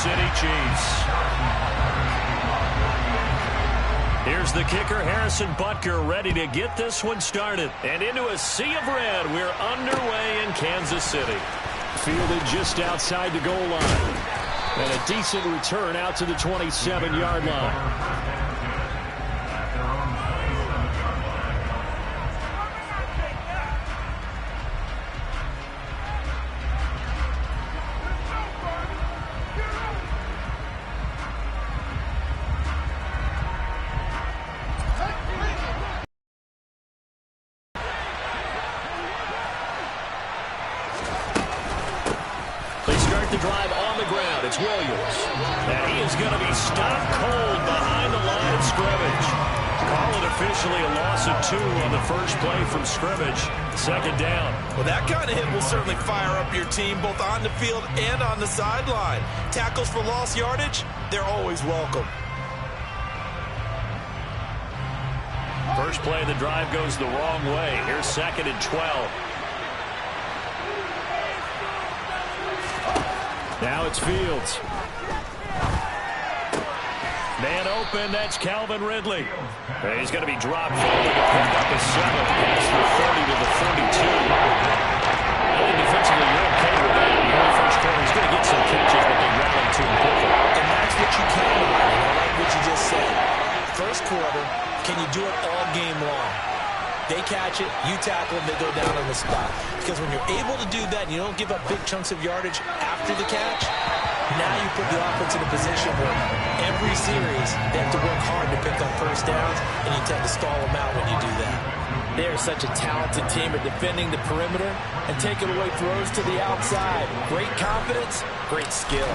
City Chiefs. Here's the kicker, Harrison Butker, ready to get this one started. And into a sea of red, we're underway in Kansas City. Fielded just outside the goal line. And a decent return out to the 27-yard line. They start the drive on the ground. It's Williams. And he is going to be stopped cold behind the line of scrimmage. Call it officially a loss of 2 on the first play from scrimmage. Second down. Well, that kind of hit will certainly fire up your team both on the field and on the sideline. Tackles for lost yardage, they're always welcome. First play of the drive goes the wrong way. Here's 2nd and 12. Now it's Fields. Man open, that's Calvin Ridley. And he's going to be dropped forward to pick up a 7 past the 30 to the 42. I think defensively you're okay with that. The early first quarter, he's going to get some catches, but they rally to him quickly. And that's what you count on. I like what you just said. First quarter, can you do it all game long? They catch it, you tackle them, they go down on the spot. Because when you're able to do that, you don't give up big chunks of yardage after the catch, now you put the offense in a position where every series they have to work hard to pick up first downs, and you tend to stall them out when you do that. They are such a talented team at defending the perimeter and taking away throws to the outside. Great confidence, great skill.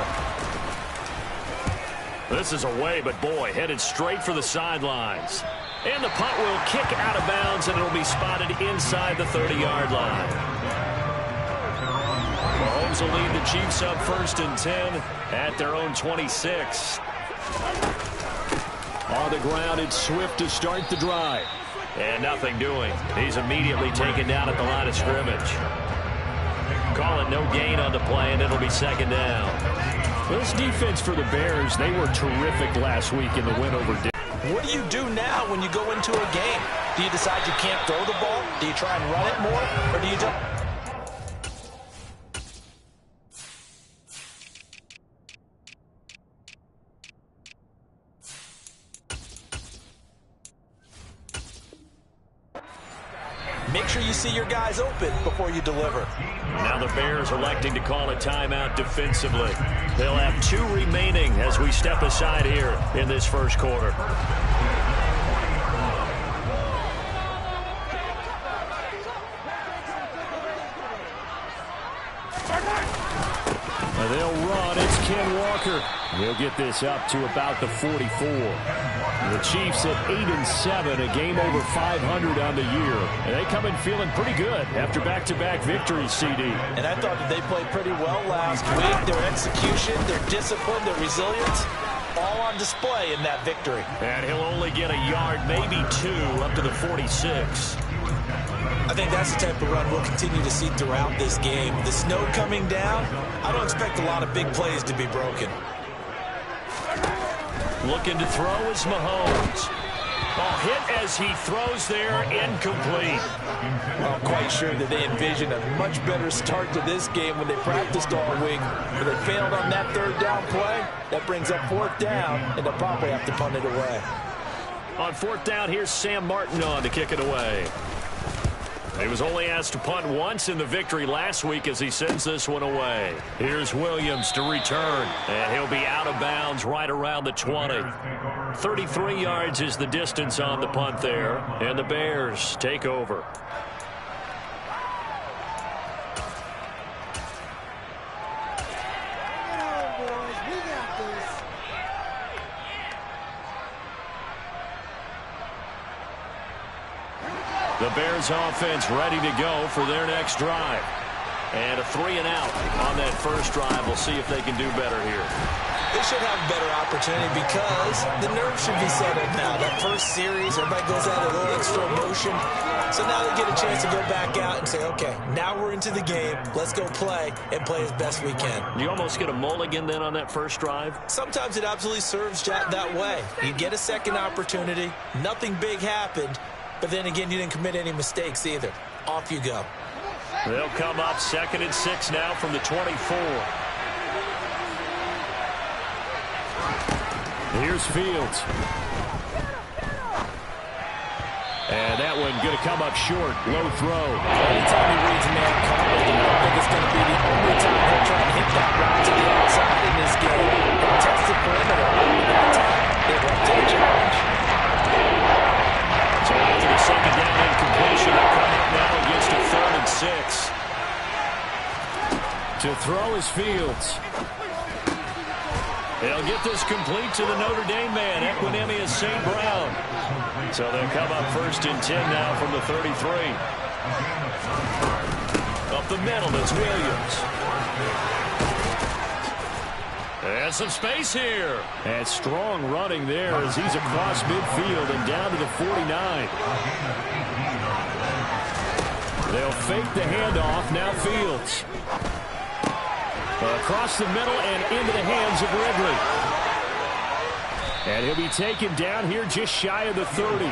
This is away, but boy, headed straight for the sidelines. And the punt will kick out of bounds, and it'll be spotted inside the 30-yard line. Mahomes will lead the Chiefs up 1st and 10 at their own 26. On the ground, it's Swift to start the drive. And nothing doing. He's immediately taken down at the line of scrimmage. Call it no gain on the play, and it'll be 2nd down. This defense for the Bears, they were terrific last week in the win over Denver. What do you do now when you go into a game? Do you decide you can't throw the ball? Do you try and run it more? Or do you just... Make sure you see your guys open before you deliver. Now the Bears electing to call a timeout defensively. They'll have 2 remaining as we step aside here in this first quarter. They'll run. It's Ken Walker. He'll get this up to about the 44. The Chiefs at 8-7, a game over 500 on the year. And they come in feeling pretty good after back-to-back victories, CD. And I thought that they played pretty well last week. Their execution, their discipline, their resilience, all on display in that victory. And he'll only get a yard, maybe 2, up to the 46. I think that's the type of run we'll continue to see throughout this game. The snow coming down, I don't expect a lot of big plays to be broken. Looking to throw is Mahomes. Hit as he throws there, incomplete. I'm quite sure that they envisioned a much better start to this game when they practiced all week. But they failed on that 3rd down play. That brings up 4th down, and they'll probably have to punt it away. On 4th down, here's Sam Martin on to kick it away. He was only asked to punt once in the victory last week as he sends this one away. Here's Williams to return, and he'll be out of bounds right around the 20. 33 yards is the distance on the punt there, and the Bears take over. The Bears offense ready to go for their next drive. And a 3-and-out on that first drive. We'll see if they can do better here. They should have a better opportunity because the nerves should be settled now. That first series, everybody goes out a little extra emotion. So now they get a chance to go back out and say, okay, now we're into the game. Let's go play and play as best we can. You almost get a mulligan then on that first drive? Sometimes it absolutely serves that way. You get a second opportunity. Nothing big happened. But then again, you didn't commit any mistakes either. Off you go. They'll come up 2nd and 6 now from the 24. Here's Fields. And that one going to come up short. Low throw. Anytime he reads man coverage, I don't think it's going to be the only time he'll try to hit that route to the outside in this game. Contested perimeter. They won't take challenge. So after the second down incompletion, they'll come up now against a 3rd and 6. To throw is Fields. They'll get this complete to the Notre Dame man, Equanimeous St. Brown. So they'll come up 1st and 10 now from the 33. Up the middle is Williams. And some space here. And strong running there as he's across midfield and down to the 49. They'll fake the handoff. Now Fields. Across the middle and into the hands of Ridley. And he'll be taken down here just shy of the 30.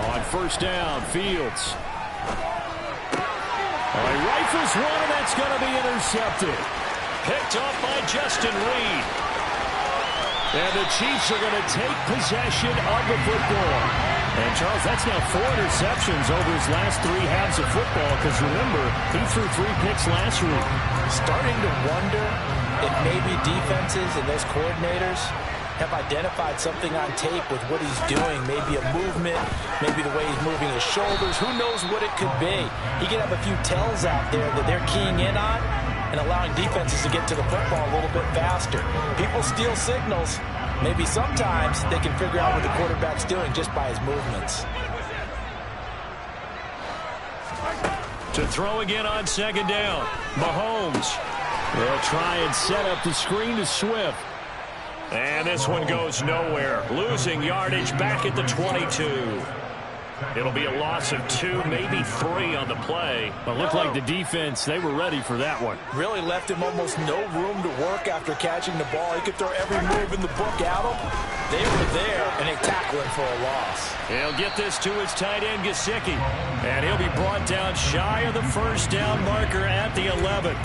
On 1st down, Fields. He rifles one, and that's going to be intercepted. Picked off by Justin Reed. And the Chiefs are going to take possession of the football. And, Charles, that's now 4 interceptions over his last 3 halves of football because, remember, he threw 3 picks last week. Starting to wonder if maybe defenses and those coordinators have identified something on tape with what he's doing. Maybe a movement, maybe the way he's moving his shoulders. Who knows what it could be? He could have a few tells out there that they're keying in on and allowing defenses to get to the football a little bit faster. People steal signals. Maybe sometimes they can figure out what the quarterback's doing just by his movements. To throw again on 2nd down. Mahomes. They'll try and set up the screen to Swift. And this one goes nowhere. Losing yardage back at the 22. It'll be a loss of 2, maybe 3 on the play. But looked like the defense, they were ready for that one. Really left him almost no room to work after catching the ball. He could throw every move in the book at him. They were there, and they tackle him for a loss. He'll get this to his tight end, Gesicki. And he'll be brought down shy of the 1st down marker at the 11.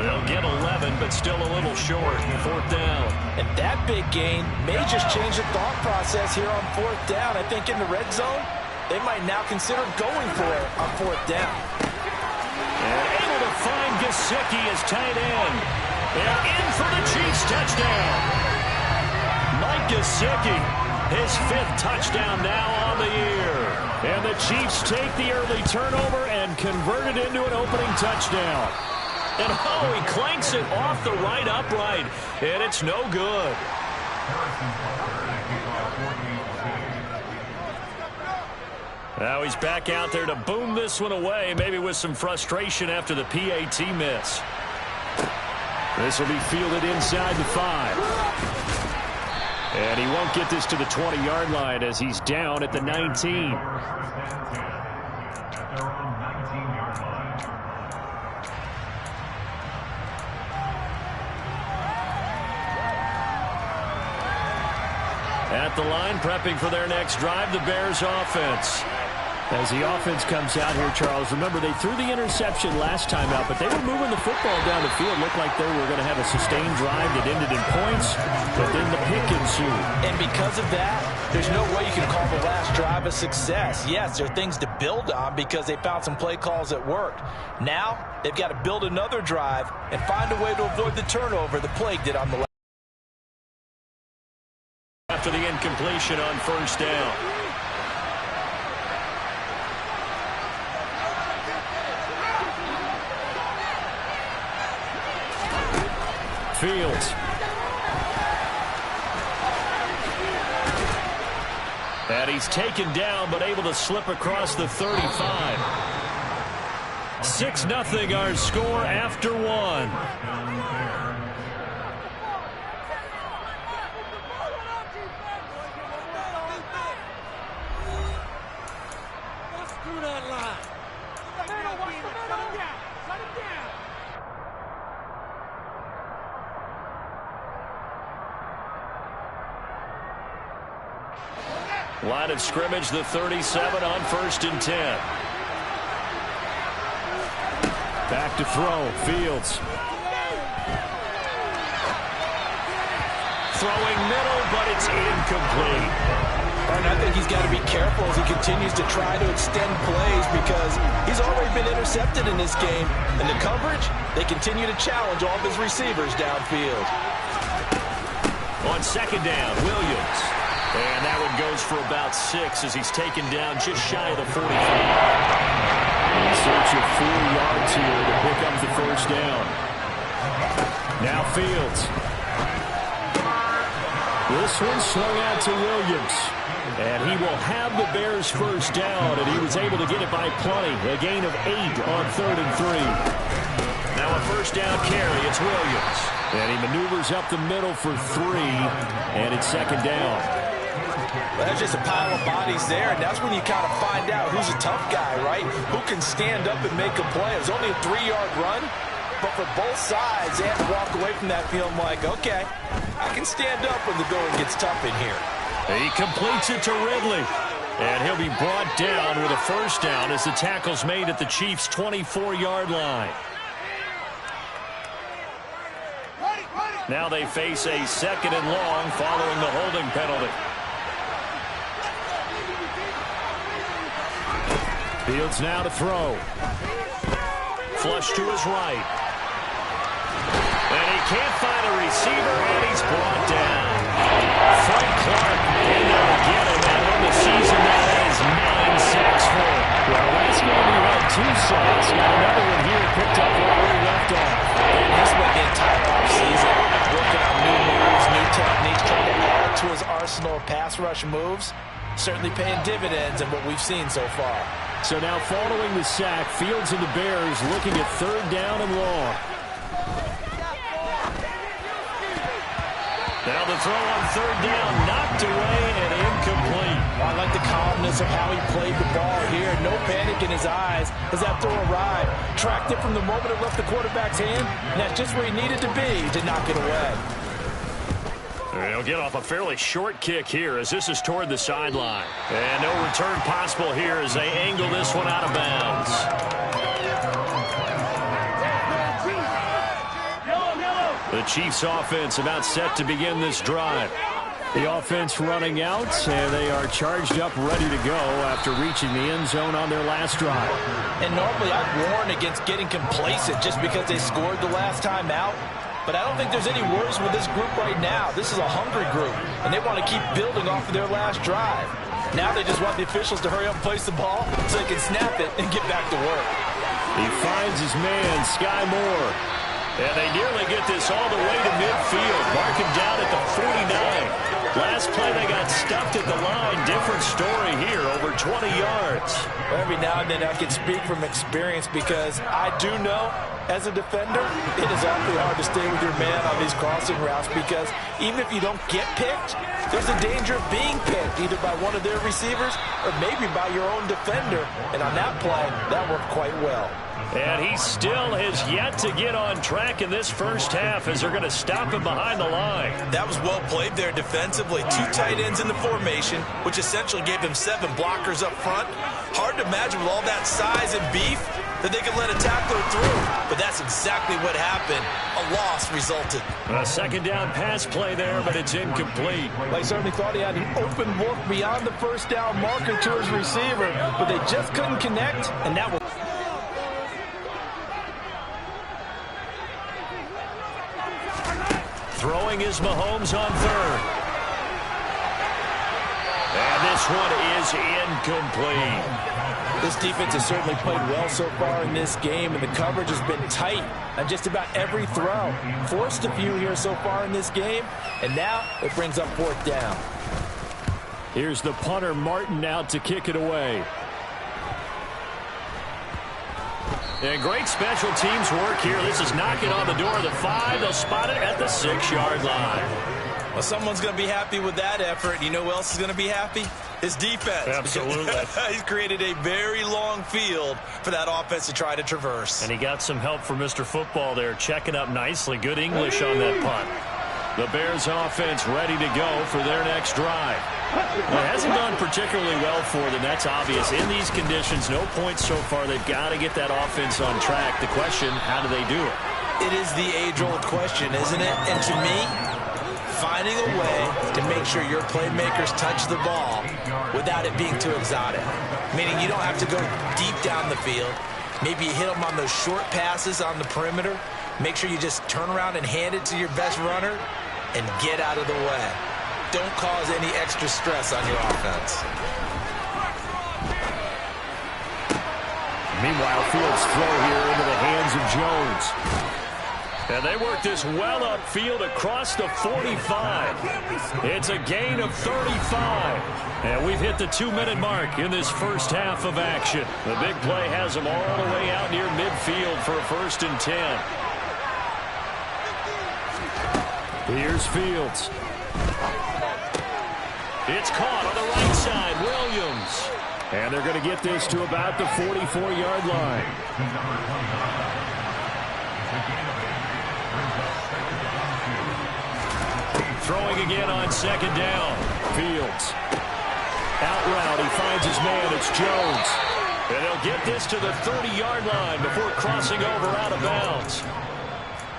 They'll get 11, but still a little short. 4th down. And that big gain may just change the thought process here on 4th down. I think in the red zone, they might now consider going for it on 4th down. And able to find Gesicki as tight end. They're in for the Chiefs touchdown. Mike Gesicki, his 5th touchdown now on the year. And the Chiefs take the early turnover and convert it into an opening touchdown. And he clanks it off the right upright. And it's no good. Now he's back out there to boom this one away, maybe with some frustration after the PAT miss. This will be fielded inside the 5. And he won't get this to the 20-yard line as he's down at the 19. At the line, prepping for their next drive, the Bears offense. As the offense comes out here, Charles, remember they threw the interception last time out, but they were moving the football down the field. Looked like they were going to have a sustained drive that ended in points, but then the pick ensued. And because of that, there's no way you can call the last drive a success. Yes, there are things to build on because they found some play calls that worked. Now, they've got to build another drive and find a way to avoid the turnover the plague did on the last. After the incompletion on 1st down. Fields. And And he's taken down, but able to slip across the 35. 6-0 our score after one. Line of scrimmage, the 37 on 1st and 10. Back to throw, Fields. Throwing middle, but it's incomplete. And I think he's got to be careful as he continues to try to extend plays because he's already been intercepted in this game. And the coverage, they continue to challenge all of his receivers downfield. On 2nd down, Williams. And that one goes for about 6 as he's taken down just shy of the 45. In search of 4 yards here to pick up the 1st down. Now Fields. This one swung out to Williams. And he will have the Bears' 1st down, and he was able to get it by plenty. A gain of 8 on 3rd and 3. Now a 1st down carry, it's Williams. And he maneuvers up the middle for 3, and it's 2nd down. Well, that's just a pile of bodies there, and that's when you kind of find out who's a tough guy, right? Who can stand up and make a play. It was only a 3-yard run, but for both sides, they had to walk away from that feeling like, okay, I can stand up when the going gets tough in here. He completes it to Ridley, and he'll be brought down with a 1st down as the tackle's made at the Chiefs' 24-yard line. Now they face a 2nd and long following the holding penalty. Fields now to throw. Flush to his right. And he can't find a receiver, and he's brought down. Frank Clark in there to get him, and on the season that is 9 sacks for him. Well, last game he had 2 sacks. Got another one here picked up where we left off. And he spent the entire offseason working on new moves, new techniques, trying to add to his arsenal of pass rush moves. Certainly paying dividends in what we've seen so far. So now following the sack, Fields and the Bears looking at 3rd down and long. Now the throw on 3rd down, knocked away and incomplete. I like the calmness of how he played the ball here. No panic in his eyes as that throw arrived. Tracked it from the moment it left the quarterback's hand, and that's just where he needed to be to knock it away. He'll get off a fairly short kick here as this is toward the sideline. And no return possible here as they angle this one out of bounds. The Chiefs offense about set to begin this drive. The offense running out, and they are charged up, ready to go after reaching the end zone on their last drive. And normally I'd warn against getting complacent just because they scored the last time out. But I don't think there's any worries with this group right now. This is a hungry group, and they want to keep building off of their last drive. Now they just want the officials to hurry up and place the ball so they can snap it and get back to work. He finds his man, Sky Moore. And they nearly get this all the way to midfield. Mark him down at the 49. Last play they got stuffed at the line. Different story here, over 20 yards. Every now and then I can speak from experience because I do know as a defender, it is awfully hard to stay with your man on these crossing routes because even if you don't get picked, there's a danger of being picked either by one of their receivers or maybe by your own defender. And on that play, that worked quite well. And he still has yet to get on track in this first half as they're going to stop him behind the line. That was well played there defensively. 2 tight ends in the formation, which essentially gave them 7 blockers up front. Hard to imagine with all that size and beef that they could let a tackler through. But that's exactly what happened. A loss resulted. A 2nd down pass play there, but it's incomplete. They certainly thought he had an open look beyond the 1st down marker to his receiver, but they just couldn't connect, and that was... Throwing is Mahomes on 3rd. And this one is incomplete. This defense has certainly played well so far in this game, and the coverage has been tight on just about every throw. Forced a few here so far in this game, and now it brings up 4th down. Here's the punter, Martin, out to kick it away. And great special teams work here. This is knocking on the door of the 5. They'll spot it at the 6-yard line. Well, someone's going to be happy with that effort. You know who else is going to be happy? His defense. Absolutely. He's created a very long field for that offense to try to traverse. And he got some help from Mr. Football there, checking up nicely. Good English on that punt. The Bears offense ready to go for their next drive. Well, it hasn't gone particularly well for them. That's obvious. In these conditions, no points so far. They've got to get that offense on track. The question, how do they do it? It is the age-old question, isn't it? And to me, finding a way to make sure your playmakers touch the ball without it being too exotic. Meaning you don't have to go deep down the field. Maybe you hit them on those short passes on the perimeter. Make sure you just turn around and hand it to your best runner and get out of the way. Don't cause any extra stress on your offense. Meanwhile, Fields throw here into the hands of Jones. And they work this well upfield across the 45. It's a gain of 35. And we've hit the 2-minute mark in this first half of action. The big play has them all the way out near midfield for a 1st and 10. Here's Fields. It's caught on the right side. Williams. And they're going to get this to about the 44-yard line. Throwing again on 2nd down. Fields. Out route. He finds his man. It's Jones. And they'll get this to the 30-yard line before crossing over out of bounds.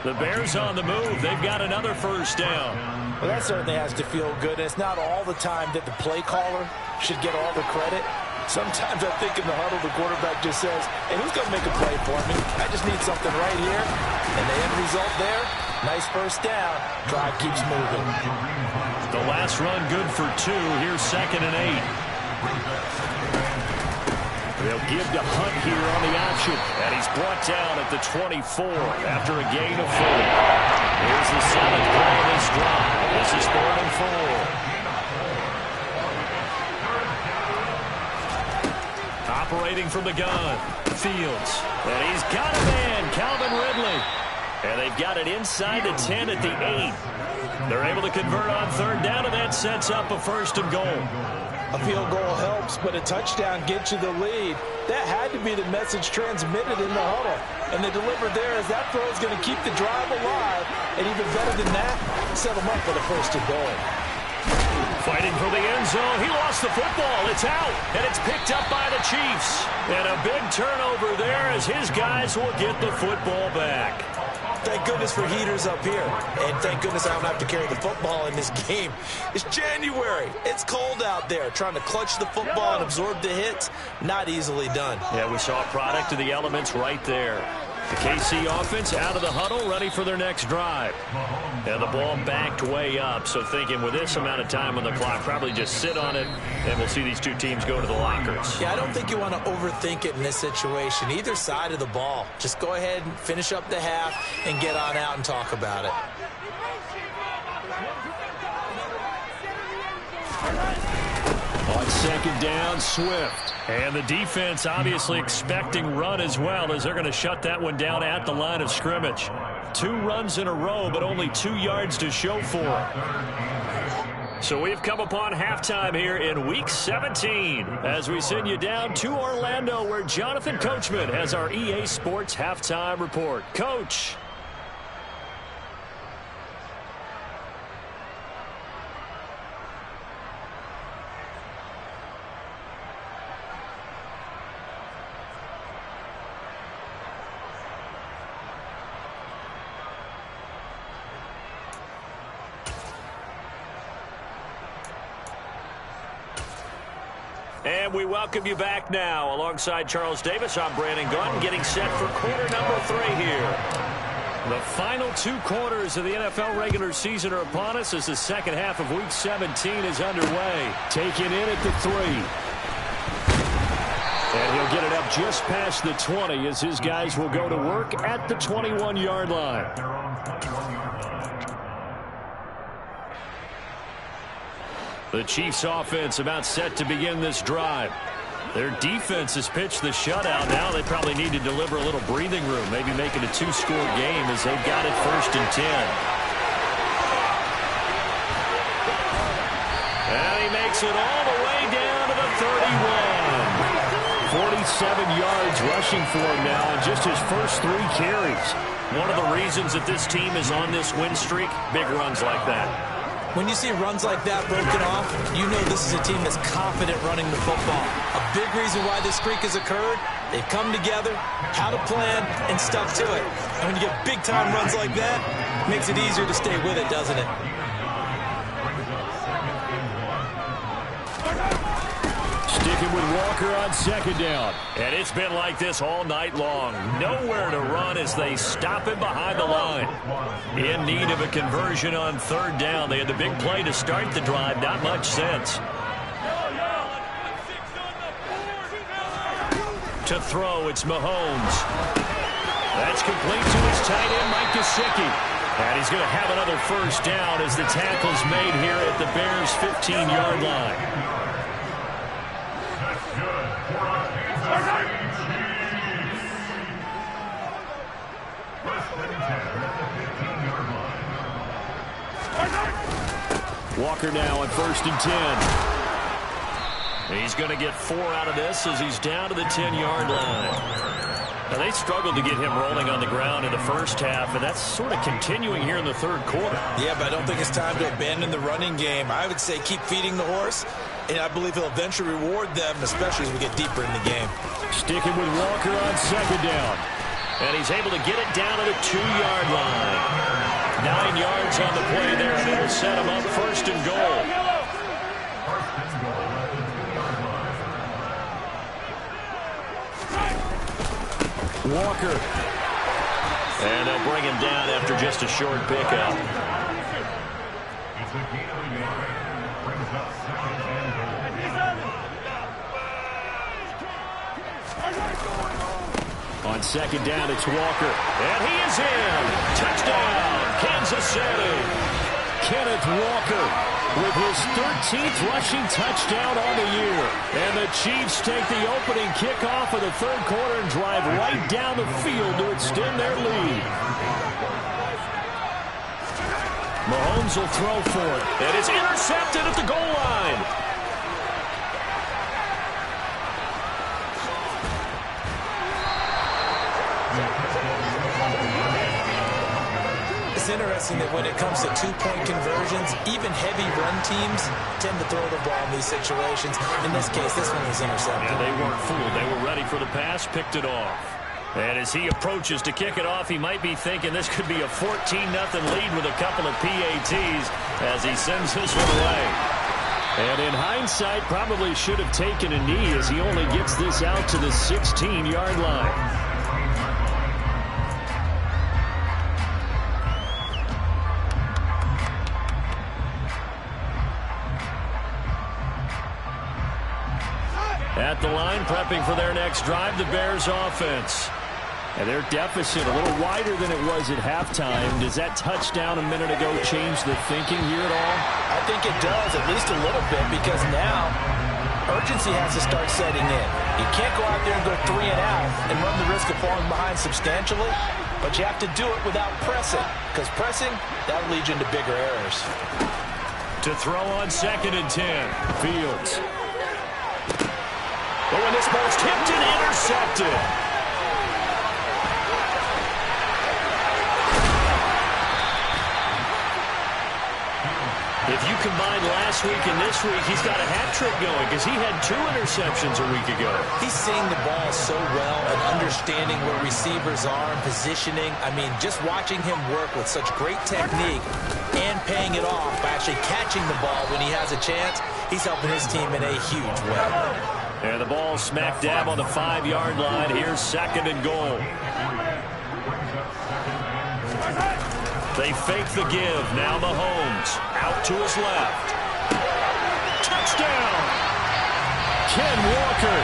The Bears on the move. They've got another 1st down. Well, that certainly has to feel good. It's not all the time that the play caller should get all the credit. Sometimes I think in the huddle, the quarterback just says, hey, who's going to make a play for me? I just need something right here. And the end result there, nice 1st down. Drive keeps moving. The last run good for 2. Here's 2nd and 8. They'll give to Hunt here on the option. And he's brought down at the 24 after a gain of 4. Here's the 7th play of this drive. This is 3rd and 4. Operating from the gun. Fields. And he's got a man, Calvin Ridley. And they've got it inside the 10 at the 8. They're able to convert on 3rd down, and that sets up a 1st and goal. A field goal helps, but a touchdown gets you the lead. That had to be the message transmitted in the huddle. And they delivered there as that throw is going to keep the drive alive. And even better than that, set them up for the 1st and goal. Fighting for the end zone. He lost the football. It's out, and it's picked up by the Chiefs. And a big turnover there as his guys will get the football back. Thank goodness for heaters up here. And thank goodness I don't have to carry the football in this game. It's January. It's cold out there. Trying to clutch the football and absorb the hits, not easily done. Yeah, we saw a product of the elements right there. The KC offense out of the huddle, ready for their next drive. And the ball backed way up, so thinking with this amount of time on the clock, probably just sit on it, and we'll see these two teams go to the lockers. Yeah, I don't think you want to overthink it in this situation. Either side of the ball. Just go ahead and finish up the half and get on out and talk about it. On 2nd down, Swift. And the defense obviously expecting run as well, as they're going to shut that one down at the line of scrimmage. 2 runs in a row, but only 2 yards to show for it. So we've come upon halftime here in Week 17 as we send you down to Orlando, where Jonathan Coachman has our EA Sports Halftime Report. Coach. And we welcome you back now. Alongside Charles Davis, I'm Brandon Gunn, getting set for quarter number 3 here. The final 2 quarters of the NFL regular season are upon us as the second half of Week 17 is underway. Taken in at the 3. And he'll get it up just past the 20 as his guys will go to work at the 21-yard line. The Chiefs offense about set to begin this drive. Their defense has pitched the shutout. Now they probably need to deliver a little breathing room, maybe make it a 2-score game as they've got it 1st and 10. And he makes it all the way down to the 31. 47 yards rushing for him now in just his first 3 carries. One of the reasons that this team is on this win streak, big runs like that. When you see runs like that broken off, you know this is a team that's confident running the football. A big reason why this streak has occurred, they've come together, had a plan, and stuck to it. And when you get big-time runs like that, it makes it easier to stay with it, doesn't it? Sticking with Walker on 2nd down. And it's been like this all night long. Nowhere to run as they stop him behind the line. In need of a conversion on 3rd down. They had the big play to start the drive. Not much sense. To throw, it's Mahomes. That's complete to his tight end, Mike Gesicki. And he's going to have another 1st down as the tackle's made here at the Bears' 15-yard line. Walker now on 1st and 10. He's going to get 4 out of this as he's down to the 10-yard line. Now, they struggled to get him rolling on the ground in the first half, and that's sort of continuing here in the 3rd quarter. Yeah, but I don't think it's time to abandon the running game. I would say keep feeding the horse, and I believe he'll eventually reward them, especially as we get deeper in the game. Sticking with Walker on 2nd down. And he's able to get it down to the 2-yard line. 9 yards on the play there, and it'll set him up 1st and goal. Walker. And they'll bring him down after just a short pickup. On 2nd down, it's Walker. And he is in. Touchdown, Kansas City. Kenneth Walker with his 13th rushing touchdown on the year. And the Chiefs take the opening kickoff of the 3rd quarter and drive right down the field to extend their lead. Mahomes will throw for it. And it's intercepted at the goal line. It's interesting that when it comes to 2-point conversions, even heavy run teams tend to throw the ball in these situations. In this case, this one was intercepted. Yeah, they weren't fooled. They were ready for the pass, picked it off. And as he approaches to kick it off, he might be thinking this could be a 14-0 lead with a couple of PATs as he sends this one away. And in hindsight, probably should have taken a knee as he only gets this out to the 16-yard line. At the line, prepping for their next drive, the Bears offense. And their deficit a little wider than it was at halftime. Does that touchdown a minute ago change the thinking here at all? I think it does, at least a little bit, because now urgency has to start setting in. You can't go out there and go 3 and out and run the risk of falling behind substantially, but you have to do it without pressing, because pressing, that'll lead you into bigger errors. To throw on 2nd and 10, Fields. Oh, and this ball's tipped and intercepted. If you combine last week and this week, he's got a hat trick going because he had 2 interceptions a week ago. He's seeing the ball so well and understanding where receivers are and positioning. I mean, just watching him work with such great technique and paying it off by actually catching the ball when he has a chance, he's helping his team in a huge way. And the ball smack dab on the 5-yard line. Here's 2nd and goal. They fake the give. Now Mahomes out to his left. Touchdown! Ken Walker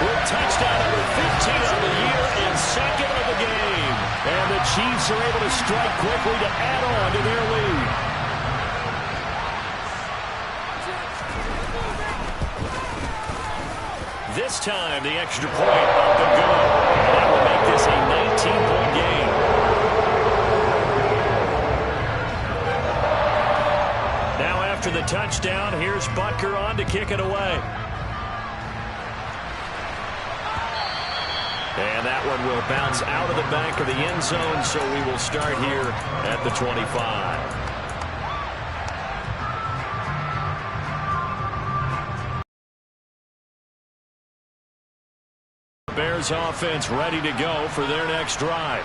with touchdown number 15 of the year and 2nd of the game. And the Chiefs are able to strike quickly to add on to their lead. this time, the extra point up and good. That will make this a 19-point game. Now after the touchdown, here's Butker on to kick it away. And that one will bounce out of the back of the end zone, so we will start here at the 25. Bears offense ready to go for their next drive.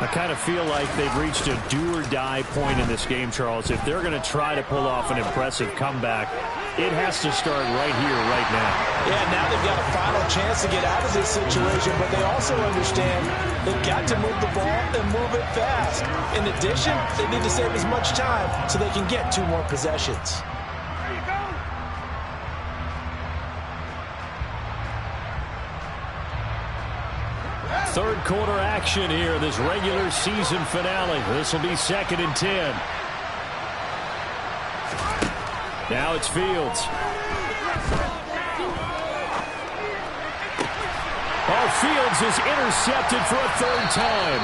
I kind of feel like they've reached a do-or-die point in this game, Charles. If they're going to try to pull off an impressive comeback, it has to start right here, right now. Yeah, now they've got a final chance to get out of this situation, but they also understand they've got to move the ball and move it fast. In addition, they need to save as much time so they can get 2 more possessions. Third quarter action here, this regular season finale. This will be 2nd and 10. Now it's Fields. Oh, Fields is intercepted for a 3rd time.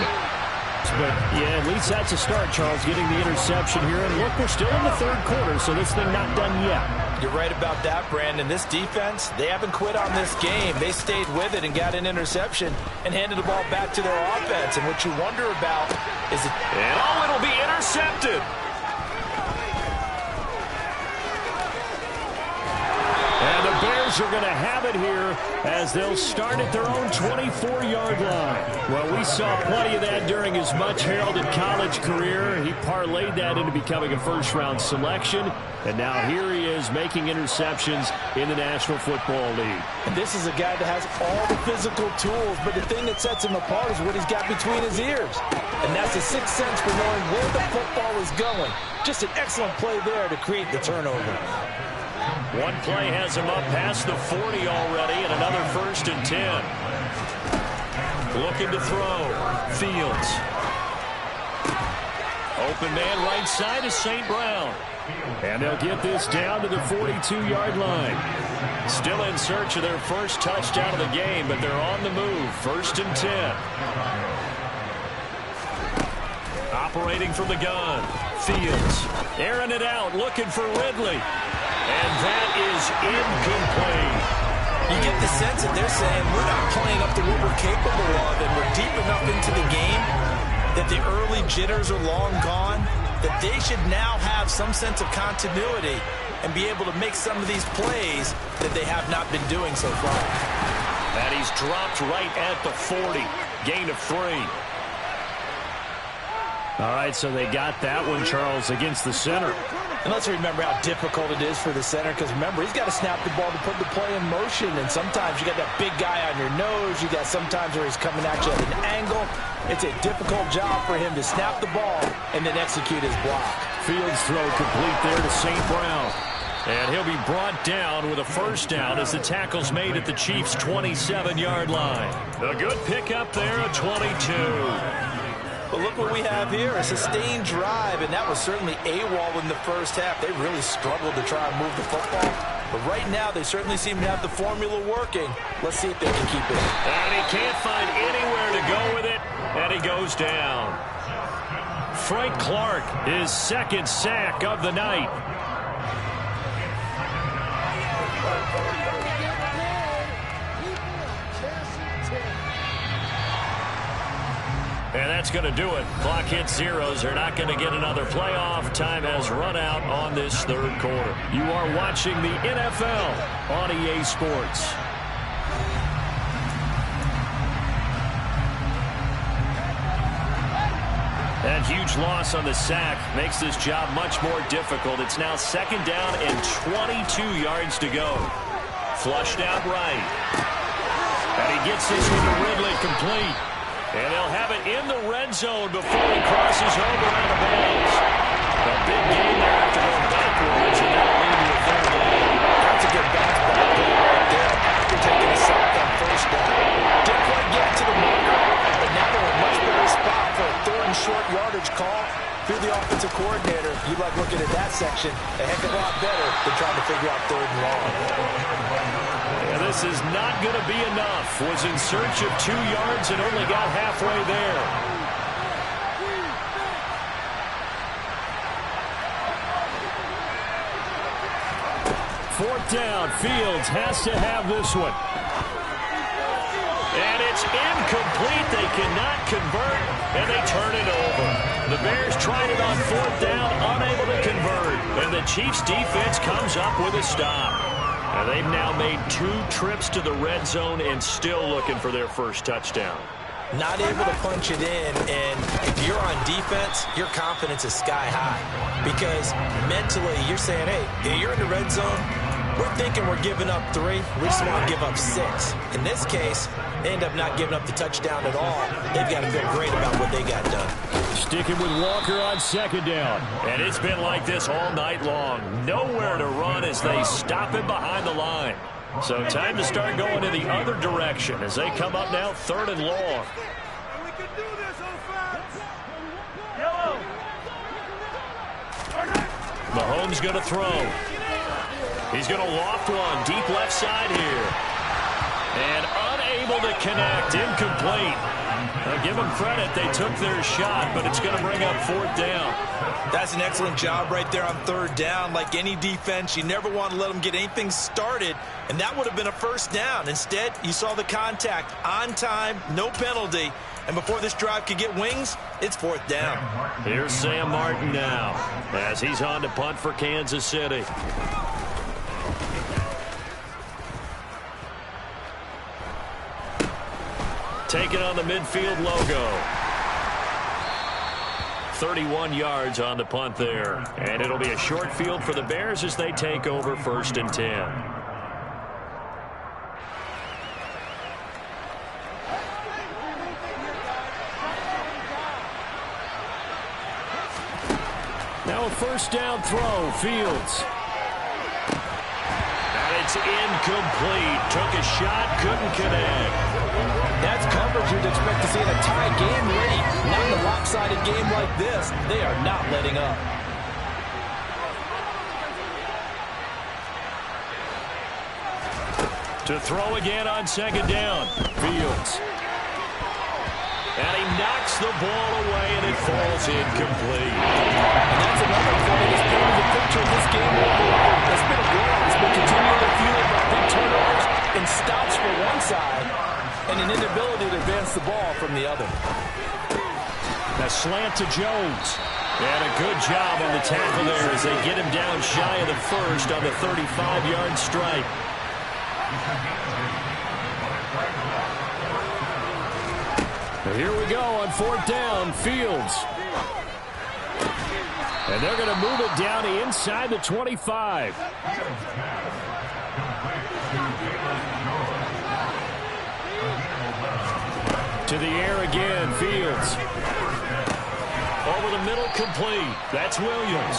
But, yeah, at least that's a start, Charles, getting the interception here. And look, we're still in the 3rd quarter, so this thing not done yet. You're right about that, Brandon. This defense, they haven't quit on this game. They stayed with it and got an interception and handed the ball back to their offense. And what you wonder about is it... And oh, it'll be intercepted. And the Bears are going to have it here as they'll start at their own 24-yard line. Well, we saw plenty of that during his much-heralded college career. He parlayed that into becoming a first-round selection. And now here he is making interceptions in the National Football League. And this is a guy that has all the physical tools, but the thing that sets him apart is what he's got between his ears. And that's the sixth sense for knowing where the football is going. Just an excellent play there to create the turnover. One play has him up past the 40 already, and another 1st and 10. Looking to throw. Fields. Open man right side is St. Brown. And they'll get this down to the 42-yard line. Still in search of their first touchdown of the game, but they're on the move. 1st and 10. Operating from the gun. Fields. Airing it out, looking for Ridley. And that is incomplete. You get the sense that they're saying we're not playing up to what we're capable of, and we're deep enough into the game that the early jitters are long gone, that they should now have some sense of continuity and be able to make some of these plays that they have not been doing so far. And he's dropped right at the 40. Gain of 3. All right, so they got that one, Charles, against the center. And let's remember how difficult it is for the center, because remember, he's got to snap the ball to put the play in motion, and sometimes you got that big guy on your nose. You got sometimes where he's coming at you at an angle. It's a difficult job for him to snap the ball and then execute his block. Fields throw complete there to St. Brown. And he'll be brought down with a 1st down as the tackle's made at the Chiefs' 27-yard line. A good pickup there at 22. But look what we have here, a sustained drive, and that was certainly AWOL in the first half. They really struggled to try and move the football. But right now, they certainly seem to have the formula working. Let's see if they can keep it. And he can't find anywhere to go with it, and he goes down. Frank Clark, his 2nd sack of the night. And that's going to do it. Clock hits zeros. They're not going to get another playoff. Time has run out on this 3rd quarter. You are watching the NFL on EA Sports. That huge loss on the sack makes this job much more difficult. It's now 2nd down and 22 yards to go. Flushed out right. And he gets this one to Ridley complete. And they'll have it in the red zone before he crosses over out of bounds. A big game there after going backwards, and that'll lead to a 3rd down. That's a good bounce back play right there after taking a sack on 1st down. Didn't quite get to the marker, but now they're in a much better spot for a 3rd and short yardage call. Through the offensive coordinator, you like looking at that section a heck of a lot better than trying to figure out 3rd and long. And This is not going to be enough. Was in search of 2 yards and only got halfway there. Fourth down. Fields has to have this one. And it's incomplete. They cannot convert, and they turn it over. The Bears tried it on fourth down, unable to convert. And the Chiefs' defense comes up with a stop. And they've now made 2 trips to the red zone and still looking for their first touchdown. Not able to punch it in, and if you're on defense, your confidence is sky high. Because mentally, you're saying, hey, you're in the red zone. We're thinking we're giving up 3. We just want to give up 6. In this case, they end up not giving up the touchdown at all. They've got to feel great about what they got done. Sticking with Walker on second down. And it's been like this all night long. Nowhere to run as they stop him behind the line. So time to start going in the other direction as they come up now 3rd and long. We can do this, offense. Mahomes going to throw. He's going to loft one deep left side here. And unable to connect. Incomplete. Now give them credit. They took their shot, but it's going to bring up 4th down. That's an excellent job right there on 3rd down. Like any defense, you never want to let them get anything started, and that would have been a 1st down. Instead, you saw the contact on time, no penalty, and before this drive could get wings, it's 4th down. Here's Sam Martin now as he's on to punt for Kansas City. Taking on the midfield logo. 31 yards on the punt there. And it'll be a short field for the Bears as they take over 1st and 10. Now a 1st down throw. Fields. And it's incomplete. Took a shot, couldn't connect. That's coverage you'd expect to see in a tie game late. Not in a lopsided game like this. They are not letting up. To throw again on 2nd down. Fields. And he knocks the ball away, and it falls incomplete. And that's another play that's painted the picture of this game overall. It's been a blowout. It's been continually fueled by big turnovers and stops for one side, and an inability to advance the ball from the other. The slant to Jones. And a good job on the tackle there as they get him down shy of the 1st on the 35-yard strike. Here we go on 4th down. Fields. And they're going to move it down inside the 25. To the air again, Fields. Over the middle, complete. That's Williams.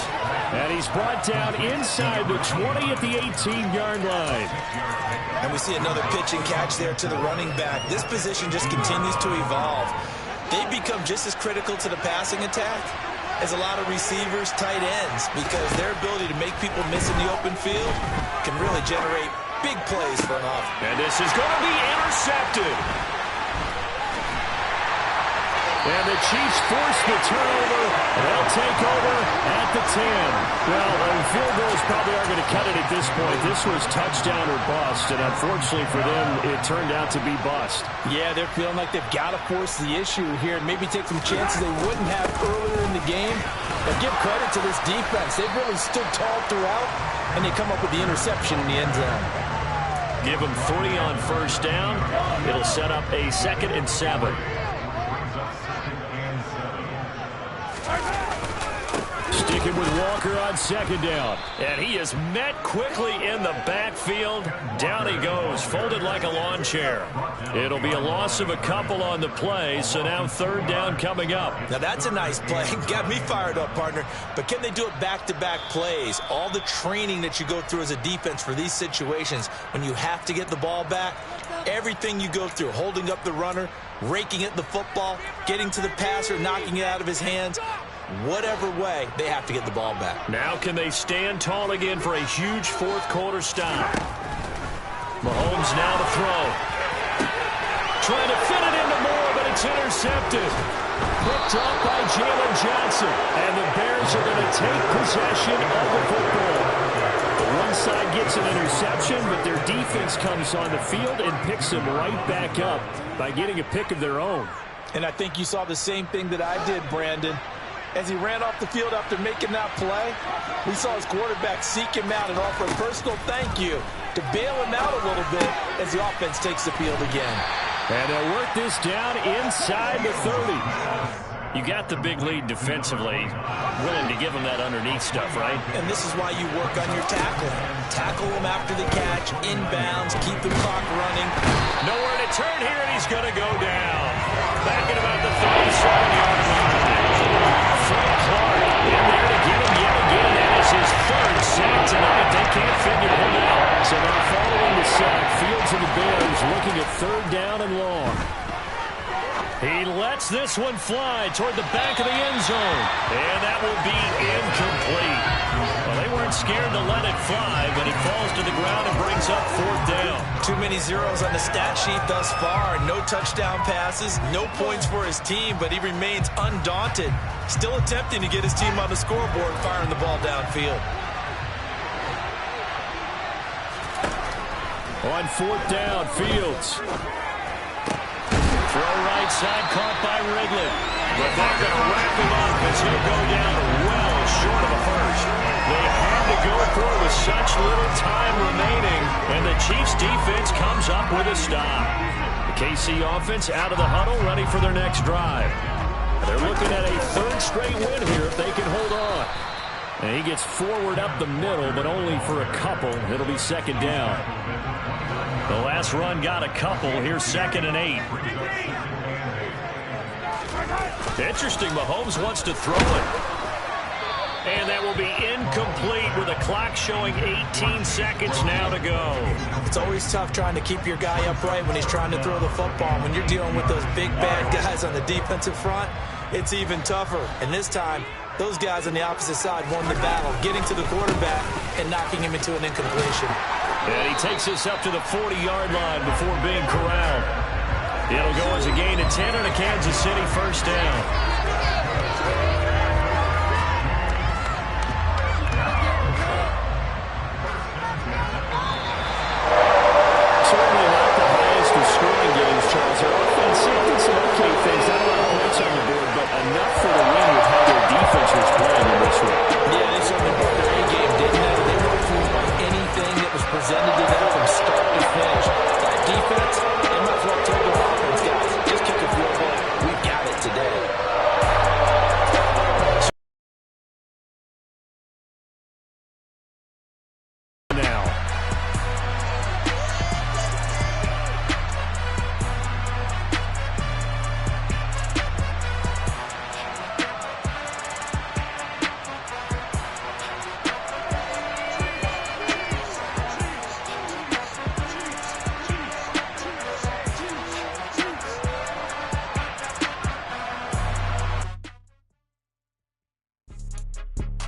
And he's brought down inside the 20 at the 18-yard line. And we see another pitch and catch there to the running back. This position just continues to evolve. They've become just as critical to the passing attack as a lot of receivers, tight ends, because their ability to make people miss in the open field can really generate big plays for an offense. And this is going to be intercepted. And the Chiefs force the turnover. They'll take over at the 10. Well, field goals probably aren't going to cut it at this point. This was touchdown or bust, and unfortunately for them, it turned out to be bust. Yeah, they're feeling like they've got to force the issue here and maybe take some chances they wouldn't have earlier in the game. But give credit to this defense. They've really stood tall throughout, and they come up with the interception in the end zone. Give them 3 on 1st down. It'll set up a 2nd and 7. Sticking with Walker on 2nd down. And he is met quickly in the backfield. Down he goes, folded like a lawn chair. It'll be a loss of a couple on the play, so now 3rd down coming up. Now that's a nice play. Got me fired up, partner. But can they do it back-to-back plays? All the training that you go through as a defense for these situations, when you have to get the ball back, everything you go through, holding up the runner, raking at the football, getting to the passer, knocking it out of his hands, whatever way, they have to get the ball back. Now can they stand tall again for a huge 4th quarter stop? Mahomes now to throw. Trying to fit it into Moore, but it's intercepted. Picked up by Jalen Johnson. And the Bears are going to take possession of the football. The one side gets an interception, but their defense comes on the field and picks them right back up by getting a pick of their own. And I think you saw the same thing that I did, Brandon. As he ran off the field after making that play, we saw his quarterback seek him out and offer a personal thank you to bail him out a little bit as the offense takes the field again. And they'll work this down inside the 30. You got the big lead defensively. Willing to give him that underneath stuff, right? And this is why you work on your tackling. Tackle him after the catch, inbounds, keep the clock running. Nowhere to turn here, and he's going to go down. Back at about the 37-yard line. Frank Clark in there to get him yet again. That is his third sack tonight. They can't figure him out. So now following the sack, Fields and the Bears looking at third down and long. He lets this one fly toward the back of the end zone. And that will be incomplete. Well, they weren't scared to let it fly, but it falls to the ground and brings up fourth down. Too many zeros on the stat sheet thus far. No touchdown passes, no points for his team, but he remains undaunted. Still attempting to get his team on the scoreboard, firing the ball downfield. On fourth down, Fields. Throw right side, caught by Ridley. But they're going to wrap him up as he'll go down well short of a first. They had to go for it with such little time remaining, and the Chiefs' defense comes up with a stop. The KC offense out of the huddle, ready for their next drive. They're looking at a third straight win here if they can hold on. And he gets forward up the middle, but only for a couple. It'll be second down. The last run got a couple. Here's 2nd and 8. Interesting. Mahomes wants to throw it. And that will be incomplete with a clock showing 18 seconds now to go. It's always tough trying to keep your guy upright when he's trying to throw the football. When you're dealing with those big, bad guys on the defensive front, it's even tougher. And this time, those guys on the opposite side won the battle, getting to the quarterback and knocking him into an incompletion. And he takes us up to the 40-yard line before being corralled. It'll go as a gain of 10 and a Kansas City first down.